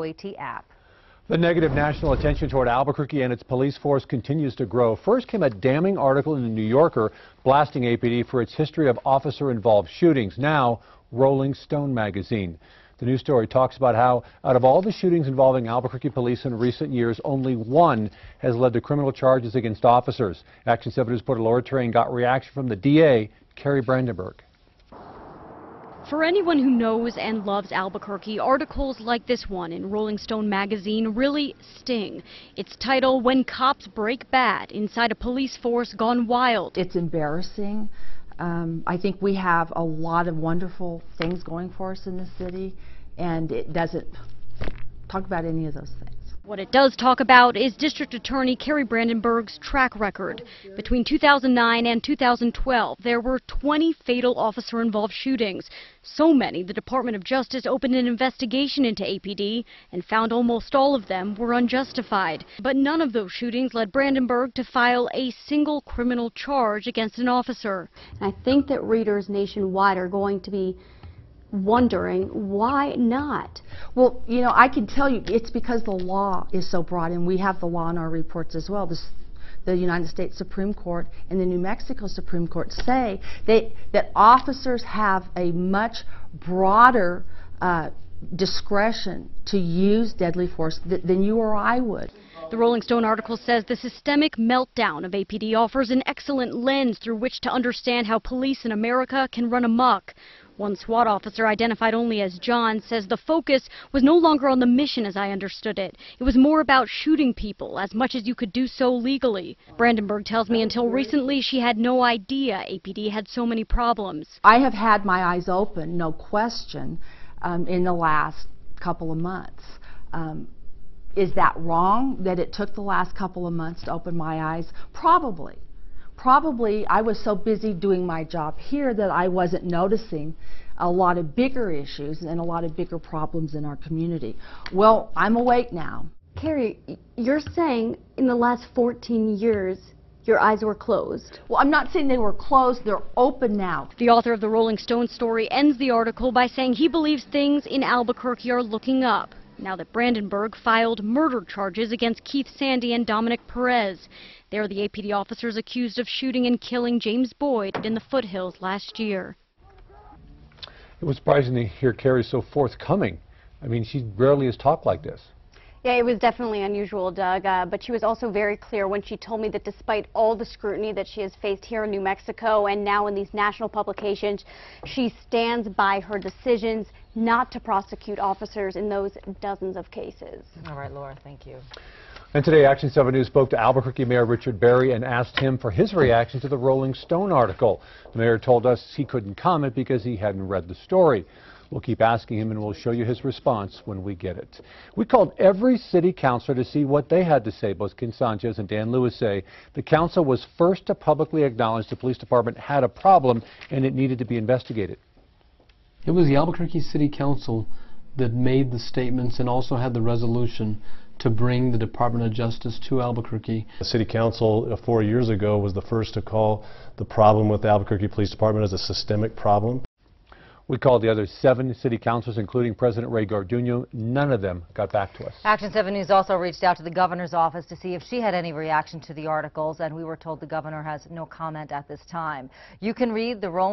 WOAT app. The negative national attention toward Albuquerque and its police force continues to grow. First came a damning article in the New Yorker blasting APD for its history of officer-involved shootings. Now, Rolling Stone magazine. The news story talks about how, out of all the shootings involving Albuquerque police in recent years, only one has led to criminal charges against officers. Action 7 News reporter Laura Train got reaction from the DA, Carrie Brandenburg. For anyone who knows and loves Albuquerque, articles like this one in Rolling Stone magazine really sting. Its title, When Cops Break Bad Inside a Police Force Gone Wild. It's embarrassing. I think we have a lot of wonderful things going for us in the city, and it doesn't talk about any of those things. What it does talk about is District Attorney Carrie Brandenburg's track record. Between 2009 and 2012, there were 20 fatal officer-involved shootings. So many, the Department of Justice opened an investigation into APD and found almost all of them were unjustified. But none of those shootings led Brandenburg to file a single criminal charge against an officer. And I think that readers nationwide are going to be wondering why not. Well, you know, I can tell you it's because the law is so broad, and we have the law in our reports as well. The United States Supreme Court and the New Mexico Supreme Court say that officers have a much broader discretion to use deadly force than you or I would. The Rolling Stone article says the systemic meltdown of APD offers an excellent lens through which to understand how police in America can run amok. One SWAT officer, identified only as John, says the focus was no longer on the mission as I understood it. It was more about shooting people as much as you could do so legally. Brandenburg tells me until recently she had no idea APD had so many problems. I have had my eyes open, no question, in the last couple of months. Is that wrong that it took the last couple of months to open my eyes? Probably. Probably I was so busy doing my job here that I wasn't noticing a lot of bigger issues and a lot of bigger problems in our community. Well, I'm awake now. Carrie, you're saying in the last 14 years your eyes were closed. Well, I'm not saying they were closed, they're open now. The author of the Rolling Stone story ends the article by saying he believes things in Albuquerque are looking up now that Brandenburg filed murder charges against Keith Sandy and Dominic Perez. They're the APD officers accused of shooting and killing James Boyd in the foothills last year. It was surprising to hear Carrie so forthcoming. I mean, she rarely has talked like this. Yeah, it was definitely unusual, Doug, but she was also very clear when she told me that despite all the scrutiny that she has faced here in New Mexico and now in these national publications, she stands by her decisions not to prosecute officers in those dozens of cases. All right, Laura, thank you. And today, Action 7 News spoke to Albuquerque Mayor Richard Berry and asked him for his reaction to the Rolling Stone article. The mayor told us he couldn't comment because he hadn't read the story. We'll keep asking him, and we'll show you his response when we get it. We called every city councilor to see what they had to say. Both Ken Sanchez and Dan Lewis say the council was first to publicly acknowledge the police department had a problem and it needed to be investigated. It was the Albuquerque City Council that made the statements and also had the resolution to bring the Department of Justice to Albuquerque. The City Council 4 years ago was the first to call the problem with the Albuquerque Police Department as a systemic problem. We called the other 7 city councilors, including President Ray Garduno. None of them got back to us. Action 7 News also reached out to the governor's office to see if she had any reaction to the articles, and we were told the governor has no comment at this time. You can read the Rolling